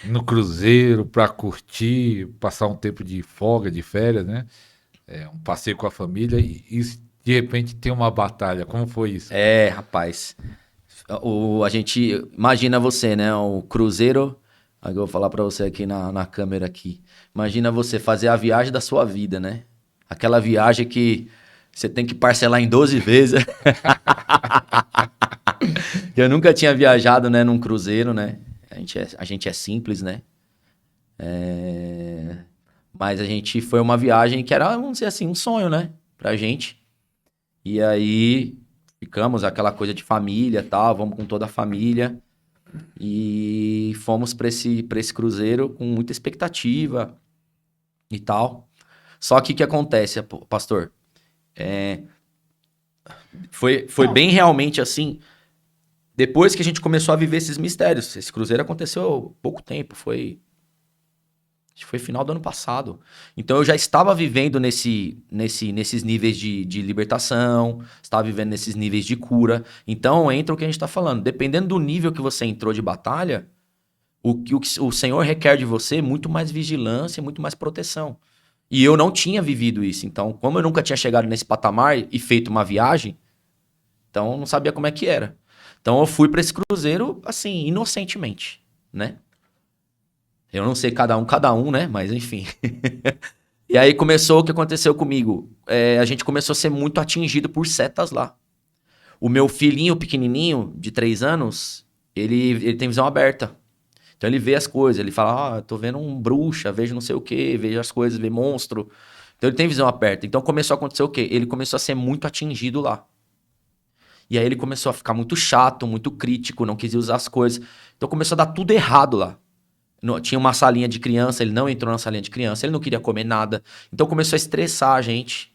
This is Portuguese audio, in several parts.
no cruzeiro para curtir, passar um tempo de folga, de férias, né? Um passeio com a família e de repente tem uma batalha. Como foi isso? É, rapaz. A gente imagina você, né? O cruzeiro. Aí eu vou falar pra você aqui na câmera aqui. Imagina você fazer a viagem da sua vida, né? Aquela viagem que você tem que parcelar em 12 vezes. Eu nunca tinha viajado, né, num cruzeiro, né? A gente é simples, né? Mas a gente foi uma viagem que era, vamos dizer assim, um sonho, né? Pra gente. E aí ficamos aquela coisa de família, tal, vamos com toda a família e fomos para esse cruzeiro com muita expectativa e tal. Só que o que acontece, pastor? Foi bem realmente assim, depois que a gente começou a viver esses mistérios. Esse cruzeiro aconteceu há pouco tempo, acho que foi final do ano passado. Então eu já estava vivendo nesses níveis de libertação, estava vivendo nesses níveis de cura. Então entra o que a gente está falando. Dependendo do nível que você entrou de batalha, o Senhor requer de você é muito mais vigilância, muito mais proteção. E eu não tinha vivido isso. Então, como eu nunca tinha chegado nesse patamar e feito uma viagem, então eu não sabia como é que era. Então eu fui para esse cruzeiro assim, inocentemente, né? Eu não sei cada um, né? Mas enfim. E aí começou o que aconteceu comigo. A gente começou a ser muito atingido por setas lá. O meu filhinho pequenininho, de 3 anos, ele tem visão aberta. Então ele vê as coisas, ele fala, tô vendo um bruxa, vejo não sei o que, vejo as coisas, vê monstro. Então ele tem visão aberta. Então começou a acontecer o quê? Ele começou a ser muito atingido lá. E aí ele começou a ficar muito chato, muito crítico, não quis usar as coisas. Então começou a dar tudo errado lá. Tinha uma salinha de criança, ele não entrou na salinha de criança, ele não queria comer nada. Então começou a estressar a gente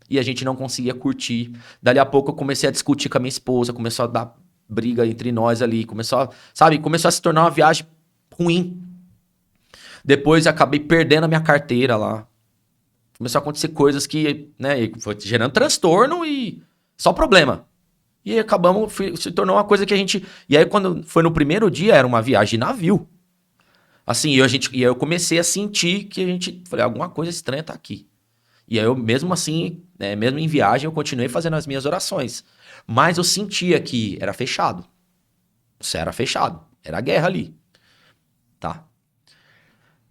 e a gente não conseguia curtir. Dali a pouco eu comecei a discutir com a minha esposa, começou a dar briga entre nós ali, começou a se tornar uma viagem ruim. Depois acabei perdendo a minha carteira lá. Começou a acontecer coisas que, né, foi gerando transtorno e só problema. E acabamos, se tornou uma coisa que a gente. E aí, quando foi no primeiro dia, era uma viagem de navio. Assim, e eu comecei a sentir que a gente. Falei, alguma coisa estranha tá aqui. E aí eu, mesmo assim, né, mesmo em viagem, eu continuei fazendo as minhas orações. Mas eu sentia que era fechado. Isso era fechado. Era guerra ali, tá?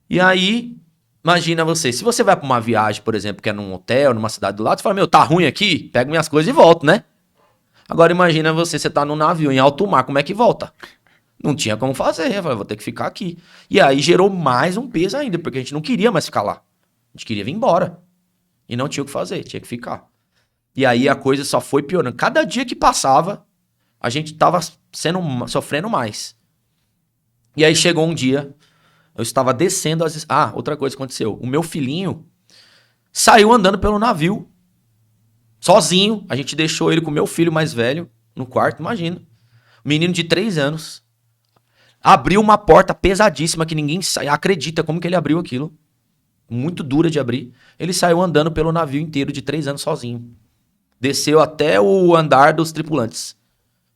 E aí, imagina você, se você vai pra uma viagem, por exemplo, que é num hotel, numa cidade do lado, você fala, meu, tá ruim aqui? Pego minhas coisas e volto, né? Agora imagina você tá num navio em alto mar, como é que volta? Não tinha como fazer, eu falei, vou ter que ficar aqui. E aí gerou mais um peso ainda, porque a gente não queria mais ficar lá. A gente queria vir embora. E não tinha o que fazer, tinha que ficar. E aí a coisa só foi piorando. Cada dia que passava, a gente tava sofrendo mais. E aí chegou um dia, eu estava descendo as. Ah, outra coisa aconteceu. O meu filhinho saiu andando pelo navio, sozinho. A gente deixou ele com o meu filho mais velho no quarto, imagina. Menino de 3 anos. Abriu uma porta pesadíssima que ninguém acredita como que ele abriu aquilo. Muito dura de abrir. Ele saiu andando pelo navio inteiro de 3 anos sozinho. Desceu até o andar dos tripulantes.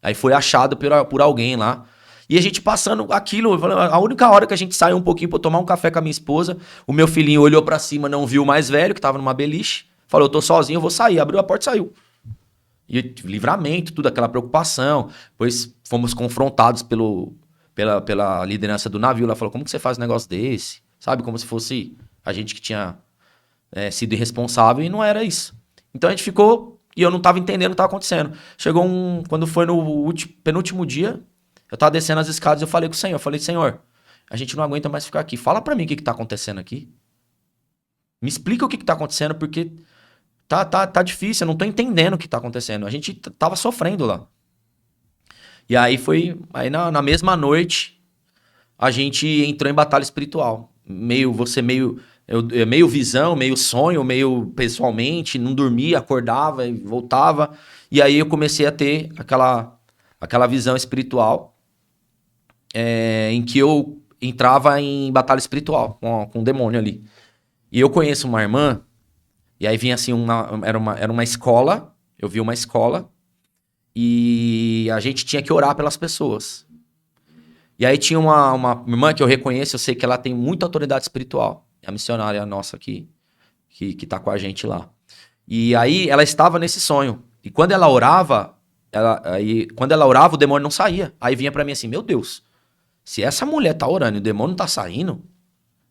Aí foi achado por alguém lá. E a gente passando aquilo, a única hora que a gente saiu um pouquinho pra tomar um café com a minha esposa, o meu filhinho olhou pra cima, não viu o mais velho, que tava numa beliche, falou, eu tô sozinho, eu vou sair. Abriu a porta e saiu. E livramento, tudo, aquela preocupação. Depois fomos confrontados pela liderança do navio. Ela falou, como que você faz um negócio desse? Sabe, como se fosse a gente que tinha sido irresponsável e não era isso. Então a gente ficou e eu não tava entendendo o que tava acontecendo. Chegou quando foi no penúltimo dia, eu tava descendo as escadas e eu falei com o Senhor, eu falei, Senhor, a gente não aguenta mais ficar aqui. Fala pra mim o que que tá acontecendo aqui. Me explica o que que tá acontecendo, porque tá difícil, eu não tô entendendo o que tá acontecendo. A gente tava sofrendo lá. E aí aí na mesma noite, a gente entrou em batalha espiritual. Meio visão, meio sonho, meio pessoalmente, não dormia, acordava e voltava. E aí eu comecei a ter aquela visão espiritual em que eu entrava em batalha espiritual com o demônio ali. E eu conheço uma irmã, e aí vinha assim, era uma escola, eu vi uma escola, e a gente tinha que orar pelas pessoas. E aí tinha uma irmã que eu reconheço, eu sei que ela tem muita autoridade espiritual. É a missionária nossa que tá com a gente lá. E aí ela estava nesse sonho. E quando ela orava, o demônio não saía. Aí vinha pra mim assim, meu Deus, se essa mulher tá orando e o demônio não tá saindo,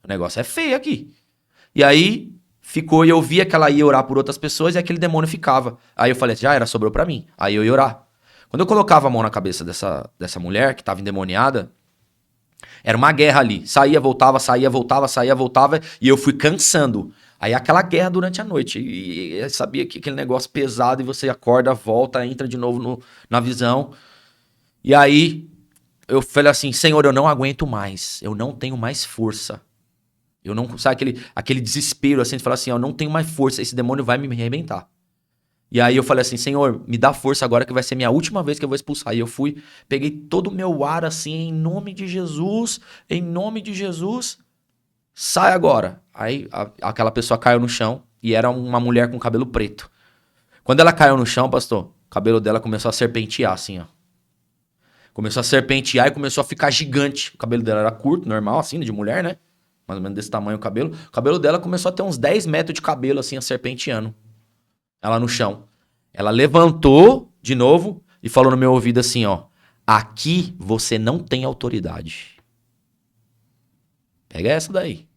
o negócio é feio aqui. E aí ficou, e eu via que ela ia orar por outras pessoas e aquele demônio ficava. Aí eu falei, já era, sobrou pra mim. Aí eu ia orar. Quando eu colocava a mão na cabeça dessa mulher que tava endemoniada, era uma guerra ali. Saía, voltava, saía, voltava, saía, voltava. E eu fui cansando. Aí aquela guerra durante a noite. E eu sabia que aquele negócio pesado e você acorda, volta, entra de novo na visão. E aí eu falei assim, Senhor, eu não aguento mais. Eu não tenho mais força. Eu não, sabe aquele desespero assim, de falar assim, eu não tenho mais força, esse demônio vai me arrebentar. E aí eu falei assim, Senhor, me dá força agora que vai ser minha última vez que eu vou expulsar. E eu fui, peguei todo o meu ar assim, em nome de Jesus, sai agora. Aí aquela pessoa caiu no chão e era uma mulher com cabelo preto. Quando ela caiu no chão, pastor, o cabelo dela começou a serpentear assim, ó. Começou a serpentear e começou a ficar gigante. O cabelo dela era curto, normal assim, de mulher, né? Mais ou menos desse tamanho o cabelo. O cabelo dela começou a ter uns 10 metros de cabelo assim, a serpenteando. Ela no chão. Ela levantou de novo e falou no meu ouvido assim, ó. Aqui você não tem autoridade. Pega essa daí.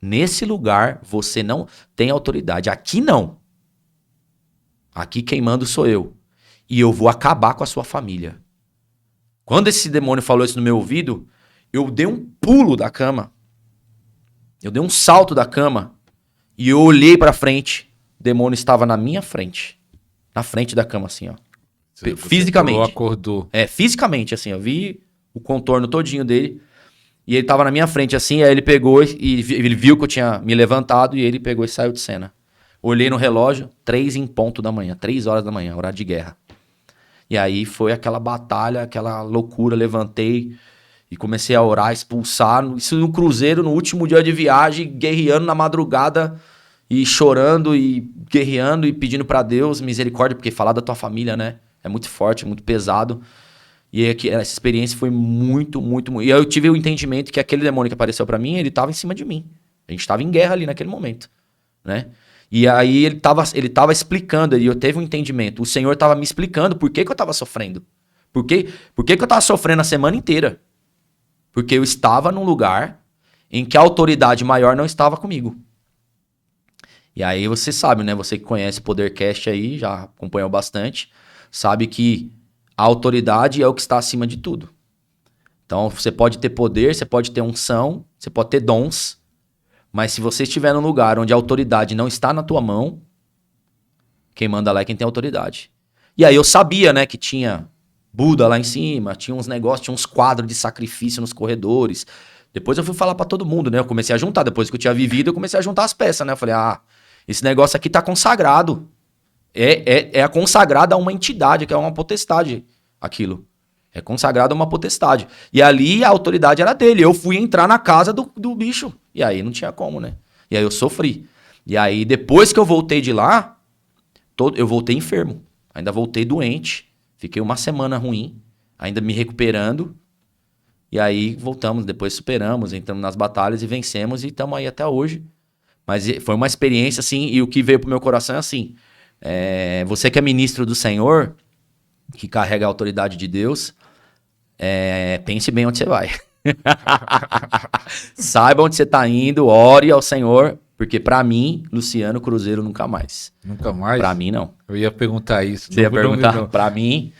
Nesse lugar você não tem autoridade. Aqui não. Aqui quem manda sou eu. E eu vou acabar com a sua família. Quando esse demônio falou isso no meu ouvido, eu dei um pulo da cama. Eu dei um salto da cama. E eu olhei pra frente. O demônio estava na minha frente. Na frente da cama, assim, ó. Você Fisicamente. pulou, acordou. Fisicamente, assim, eu vi o contorno todinho dele. E ele tava na minha frente, assim, aí ele pegou e ele viu que eu tinha me levantado e ele pegou e saiu de cena. Olhei no relógio, 3 em ponto da manhã, 3 horas da manhã, horário de guerra. E aí foi aquela batalha, aquela loucura, levantei e comecei a orar, expulsar. Isso no cruzeiro, no último dia de viagem, guerreando na madrugada e chorando e guerreando e pedindo pra Deus misericórdia, porque falar da tua família, né, é muito forte, muito pesado. E essa experiência foi muito, muito, muito... E aí eu tive o entendimento que aquele demônio que apareceu pra mim, ele tava em cima de mim. A gente tava em guerra ali naquele momento, né? E aí ele tava explicando, e eu teve um entendimento. O Senhor tava me explicando por que eu tava sofrendo. Por que eu tava sofrendo a semana inteira? Porque eu estava num lugar em que a autoridade maior não estava comigo. E aí você sabe, né? Você que conhece o Podercast aí, já acompanhou bastante, sabe que a autoridade é o que está acima de tudo. Então, você pode ter poder, você pode ter unção, você pode ter dons, mas se você estiver num lugar onde a autoridade não está na tua mão, quem manda lá é quem tem autoridade. E aí eu sabia, né, que tinha Buda lá em cima, tinha uns negócios, tinha uns quadros de sacrifício nos corredores. Depois eu fui falar pra todo mundo, né? Eu comecei a juntar, depois que eu tinha vivido, eu comecei a juntar as peças, né? Eu falei, esse negócio aqui tá consagrado. É consagrado a uma entidade, que é uma potestade, aquilo. É consagrado a uma potestade. E ali a autoridade era dele. Eu fui entrar na casa do bicho. E aí não tinha como, né? E aí eu sofri. E aí depois que eu voltei de lá, eu voltei enfermo. Ainda voltei doente. Fiquei uma semana ruim, ainda me recuperando. E aí voltamos, depois superamos, entramos nas batalhas e vencemos e estamos aí até hoje. Mas foi uma experiência assim, e o que veio pro meu coração é assim, você que é ministro do Senhor, que carrega a autoridade de Deus, pense bem onde você vai. Saiba onde você tá indo, ore ao Senhor, porque pra mim, Luciano, Cruzeiro nunca mais. Nunca mais? Pra mim, não. Eu ia perguntar isso. Você ia perguntar? Pra mim,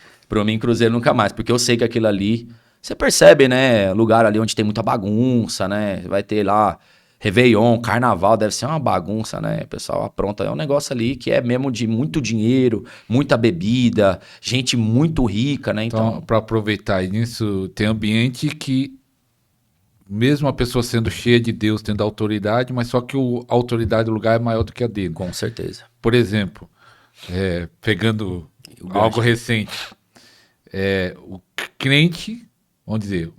Cruzeiro nunca mais, porque eu sei que aquilo ali, você percebe, né, lugar ali onde tem muita bagunça, né, vai ter lá Réveillon, Carnaval, deve ser uma bagunça, né, o pessoal apronta, é um negócio ali que é mesmo de muito dinheiro, muita bebida, gente muito rica, né, então para aproveitar isso, tem ambiente que mesmo a pessoa sendo cheia de Deus, tendo autoridade, mas só que a autoridade do lugar é maior do que a dele. Com certeza. Por exemplo, pegando algo recente, o crente, vamos dizer,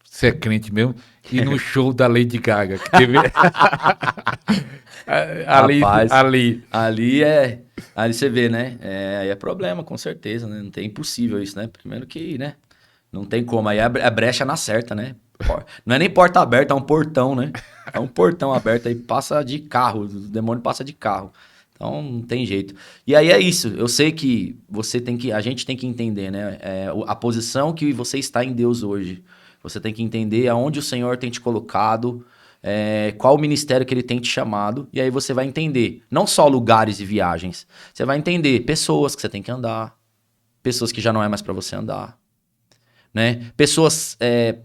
você é crente mesmo, e no show da Lady Gaga, que teve... Rapaz, ali você vê, né? Aí é problema, com certeza, né? Não tem impossível isso, né? Primeiro que, né? Não tem como. Aí é brecha na certa, né? Não é nem porta aberta, é um portão, né? É um portão aberto aí, passa de carro. O demônio passa de carro. Então não tem jeito. E aí é isso. Eu sei que a gente tem que entender, né? A posição que você está em Deus hoje. Você tem que entender aonde o Senhor tem te colocado, qual o ministério que ele tem te chamado. E aí você vai entender, não só lugares e viagens. Você vai entender pessoas que você tem que andar, pessoas que já não é mais para você andar. Né? Pessoas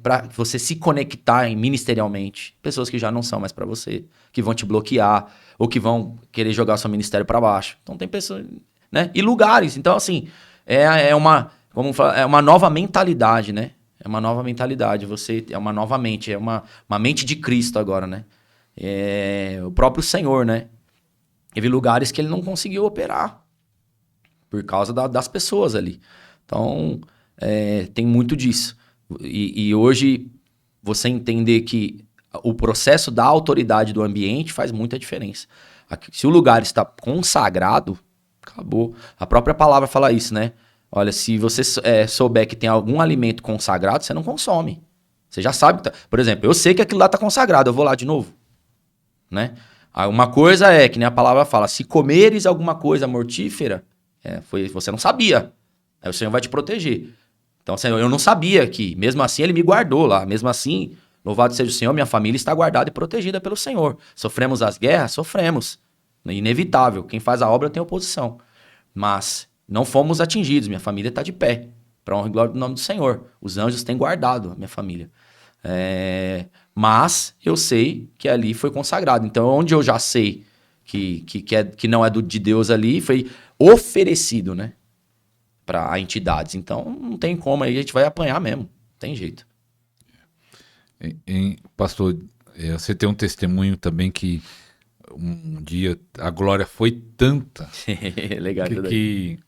para você se conectar ministerialmente, pessoas que já não são mais para você, que vão te bloquear ou que vão querer jogar seu ministério para baixo. Então tem pessoas, né? E lugares. Então assim, vamos falar, é uma nova mentalidade, né? É uma nova mentalidade. Você é uma nova mente, é uma mente de Cristo agora, né? O próprio Senhor, né? Teve lugares que ele não conseguiu operar por causa das pessoas ali. Então tem muito disso. E hoje, você entender que o processo da autoridade do ambiente faz muita diferença. Se o lugar está consagrado, acabou. A própria palavra fala isso, né? Olha, se você souber que tem algum alimento consagrado, você não consome. Você já sabe que tá... Por exemplo, eu sei que aquilo lá está consagrado, eu vou lá de novo. Né? Uma coisa é, que nem a palavra fala, se comeres alguma coisa mortífera, você não sabia. Aí o Senhor vai te proteger. Então, assim, eu não sabia que, mesmo assim, ele me guardou lá. Mesmo assim, louvado seja o Senhor, minha família está guardada e protegida pelo Senhor. Sofremos as guerras? Sofremos. Inevitável. Quem faz a obra tem oposição. Mas não fomos atingidos. Minha família está de pé. Para honra e glória do nome do Senhor. Os anjos têm guardado a minha família. Mas eu sei que ali foi consagrado. Então, onde eu já sei que não é de Deus ali, foi oferecido, né? Para entidades. Então, não tem como, aí a gente vai apanhar mesmo. Não tem jeito. Pastor, você tem um testemunho também que um dia a glória foi tanta Legal, que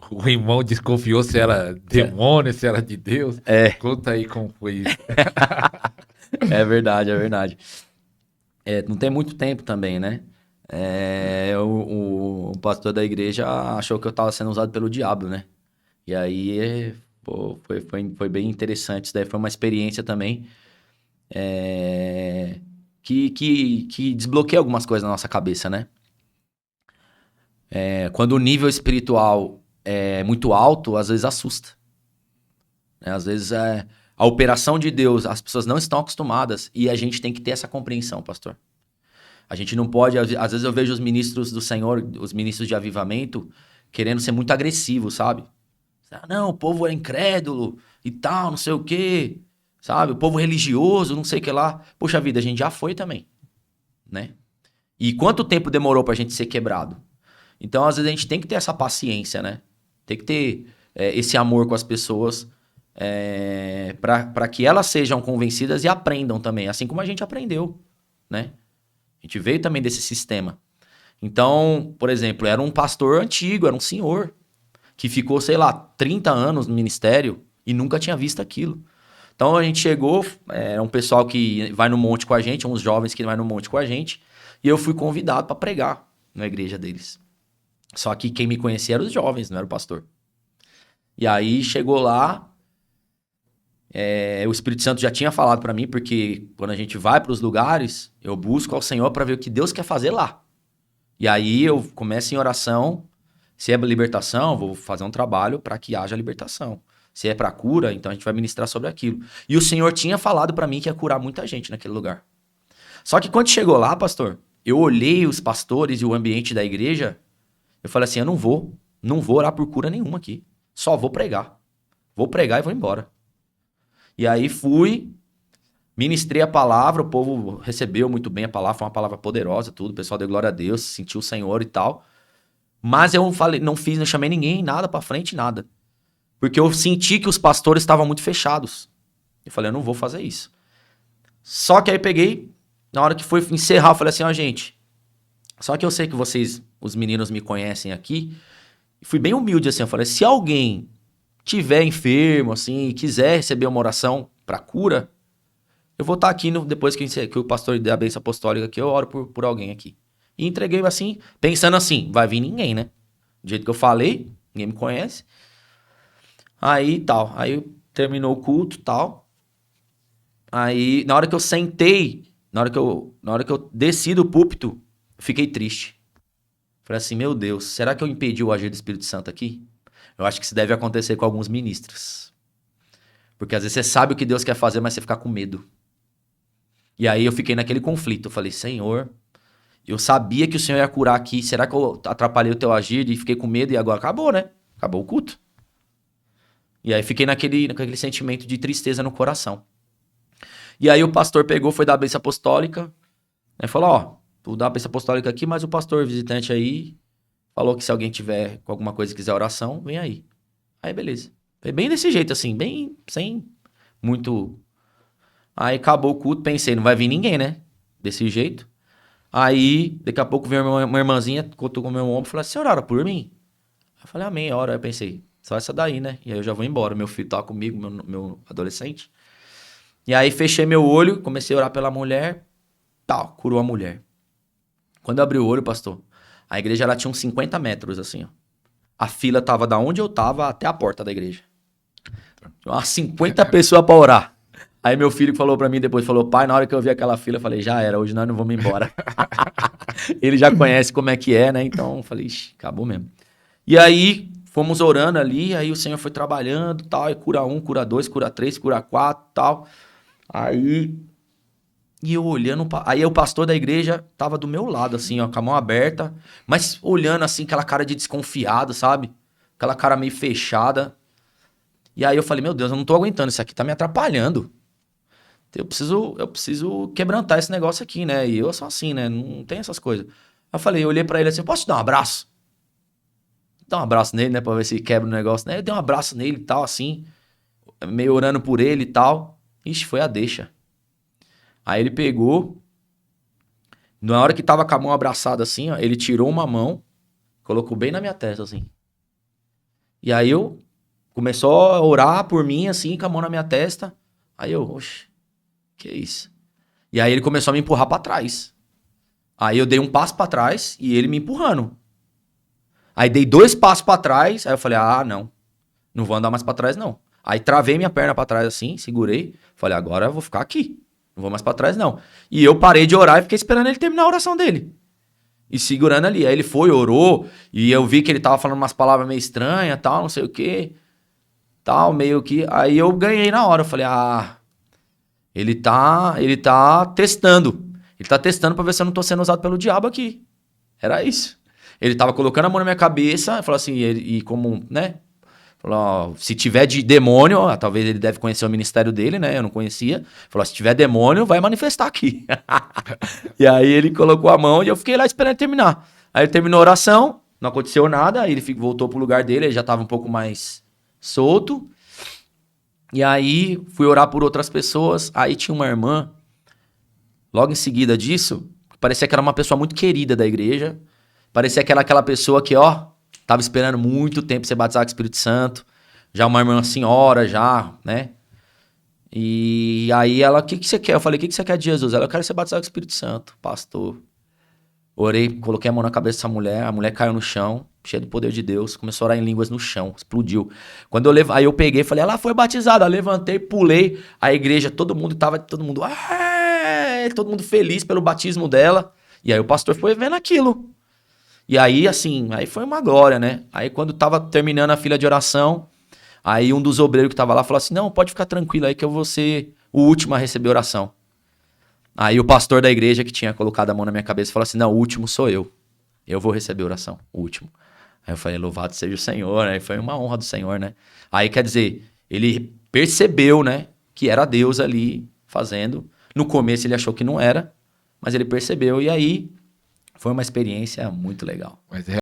o irmão desconfiou se era demônio, se era de Deus. Conta aí como foi isso. É verdade, é verdade. Não tem muito tempo também, né? O pastor da igreja achou que eu estava sendo usado pelo diabo, né? E aí, pô, foi bem interessante. Isso daí foi uma experiência também que desbloqueia algumas coisas na nossa cabeça, né? Quando o nível espiritual é muito alto, às vezes assusta. Né? Às vezes a operação de Deus, as pessoas não estão acostumadas e a gente tem que ter essa compreensão, pastor. A gente não pode... Às vezes eu vejo os ministros do Senhor, os ministros de avivamento, querendo ser muito agressivos, sabe? Não, o povo é incrédulo e tal, não sei o quê, sabe? O povo religioso, não sei o que lá. Poxa vida, a gente já foi também, né? E quanto tempo demorou pra gente ser quebrado? Então, às vezes, a gente tem que ter essa paciência, né? Tem que ter esse amor com as pessoas para que elas sejam convencidas e aprendam também, assim como a gente aprendeu, né? A gente veio também desse sistema. Então, por exemplo, era um pastor antigo, era um senhor, que ficou, sei lá, 30 anos no ministério e nunca tinha visto aquilo. Então a gente chegou, um pessoal que vai no monte com a gente, uns jovens que vai no monte com a gente, e eu fui convidado para pregar na igreja deles. Só que quem me conhecia eram os jovens, não era o pastor. E aí chegou lá, o Espírito Santo já tinha falado para mim, porque quando a gente vai para os lugares, eu busco ao Senhor para ver o que Deus quer fazer lá. E aí eu começo em oração. Se é libertação, vou fazer um trabalho para que haja libertação. Se é para cura, então a gente vai ministrar sobre aquilo. E o Senhor tinha falado para mim que ia curar muita gente naquele lugar. Só que quando chegou lá, pastor, eu olhei os pastores e o ambiente da igreja, eu falei assim, eu não vou orar por cura nenhuma aqui. Só vou pregar. Vou pregar e vou embora. E aí fui, ministrei a palavra, o povo recebeu muito bem a palavra, foi uma palavra poderosa, tudo, o pessoal deu glória a Deus, sentiu o Senhor e tal. Mas eu falei, não chamei ninguém, nada pra frente, nada. Porque eu senti que os pastores estavam muito fechados. Eu falei, eu não vou fazer isso. Só que aí peguei, na hora que foi encerrar, eu falei assim, ó, gente, só que eu sei que vocês, os meninos me conhecem aqui, e fui bem humilde assim, eu falei, se alguém tiver enfermo, assim, e quiser receber uma oração pra cura, eu vou estar aqui, depois que o pastor der a bênção apostólica aqui, eu oro por alguém aqui. E entreguei assim, pensando assim, vai vir ninguém, né? Do jeito que eu falei, ninguém me conhece. Aí tal, aí terminou o culto e tal. Aí, na hora que eu sentei, na hora que eu desci do púlpito, eu fiquei triste. Falei assim, meu Deus, será que eu impedi o agir do Espírito Santo aqui? Eu acho que isso deve acontecer com alguns ministros. Porque às vezes você sabe o que Deus quer fazer, mas você fica com medo. E aí eu fiquei naquele conflito. Eu falei, Senhor, eu sabia que o Senhor ia curar aqui. Será que eu atrapalhei o teu agir e fiquei com medo e agora acabou, né? Acabou o culto. E aí fiquei naquele sentimento de tristeza no coração. E aí o pastor pegou, foi dar a bênção apostólica. Aí falou, ó, vou dar a bênção apostólica aqui, mas o pastor visitante aí falou que se alguém tiver com alguma coisa e quiser oração, vem aí. Aí beleza. Foi bem desse jeito assim, bem sem muito... Aí acabou o culto, pensei, não vai vir ninguém, né? Desse jeito. Aí, daqui a pouco veio uma irmãzinha, contou com o meu ombro e falou assim, senhor, ora por mim? Eu falei, amém, ora. Aí eu pensei, só essa daí, né? E aí eu já vou embora. Meu filho tá comigo, meu adolescente. E aí fechei meu olho, comecei a orar pela mulher, tal, curou a mulher. Quando eu abri o olho, pastor, a igreja ela tinha uns 50 metros, assim, ó. A fila tava da onde eu tava até a porta da igreja. Tinha umas 50 pessoas pra orar. Aí meu filho falou pra mim depois, falou, pai, na hora que eu vi aquela fila, eu falei, já era, hoje nós não vamos embora. Ele já conhece como é que é, né? Então, eu falei, ixi, acabou mesmo. E aí, fomos orando ali, aí o Senhor foi trabalhando, tal, e cura 1, cura 2, cura 3, cura 4, tal. Aí, e eu olhando, aí o pastor da igreja tava do meu lado, assim, ó, com a mão aberta, mas olhando, assim, aquela cara de desconfiado, sabe? Aquela cara meio fechada. E aí eu falei, meu Deus, eu não tô aguentando, isso aqui tá me atrapalhando. Eu preciso quebrantar esse negócio aqui, né? E eu sou assim, né? Não tem essas coisas. Eu falei, eu olhei pra ele assim, posso te dar um abraço? Dar um abraço nele, né? Pra ver se quebra o negócio, né? Eu dei um abraço nele e tal, assim, meio orando por ele e tal. Ixi, foi a deixa. Aí ele pegou, na hora que tava com a mão abraçada assim, ó, ele tirou uma mão, colocou bem na minha testa, assim. E aí eu começou a orar por mim, assim, com a mão na minha testa. Aí eu, oxe, que isso? E aí ele começou a me empurrar pra trás. Aí eu dei um passo pra trás e ele me empurrando. Aí dei 2 passos pra trás, aí eu falei, ah, não vou andar mais pra trás, não. Aí travei minha perna pra trás assim, segurei, falei, agora eu vou ficar aqui. Não vou mais pra trás, não. E eu parei de orar e fiquei esperando ele terminar a oração dele. E segurando ali. Aí ele foi, orou, e eu vi que ele tava falando umas palavras meio estranhas, tal, não sei o quê. Tal, meio que... Aí eu ganhei na hora. Eu falei, ah... Ele tá testando. Ele tá testando pra ver se eu não tô sendo usado pelo diabo aqui. Era isso. Ele tava colocando a mão na minha cabeça, falou assim, e como, né? Falou, ó, se tiver de demônio, ó, talvez ele deve conhecer o ministério dele, né? Eu não conhecia. Falou, ó, se tiver demônio, vai manifestar aqui. E aí ele colocou a mão e eu fiquei lá esperando ele terminar. Aí ele terminou a oração, não aconteceu nada, aí ele voltou pro lugar dele, ele já tava um pouco mais solto. E aí fui orar por outras pessoas, aí tinha uma irmã, logo em seguida disso, parecia que era uma pessoa muito querida da igreja, parecia que era aquela pessoa que, ó, tava esperando muito tempo ser batizado com o Espírito Santo, já uma irmã senhora, já, né? E aí ela, o que você quer? Eu falei, o que você quer de Jesus? Ela, eu quero ser batizado com o Espírito Santo, pastor. Orei, coloquei a mão na cabeça dessa mulher, a mulher caiu no chão, cheia do poder de Deus, começou a orar em línguas no chão, explodiu. Aí eu peguei e falei, ela foi batizada, levantei, pulei, a igreja, todo mundo, todo mundo feliz pelo batismo dela, e aí o pastor foi vendo aquilo. E aí, assim, aí foi uma glória, né? Aí quando tava terminando a fila de oração, aí um dos obreiros que tava lá falou assim, não, pode ficar tranquilo aí que eu vou ser o último a receber oração. Aí o pastor da igreja que tinha colocado a mão na minha cabeça falou assim, não, o último sou eu. Eu vou receber oração, o último. Aí eu falei, louvado seja o Senhor, né? Foi uma honra do Senhor, né? Aí, quer dizer, ele percebeu, né, que era Deus ali fazendo. No começo ele achou que não era, mas ele percebeu. E aí foi uma experiência muito legal. Mas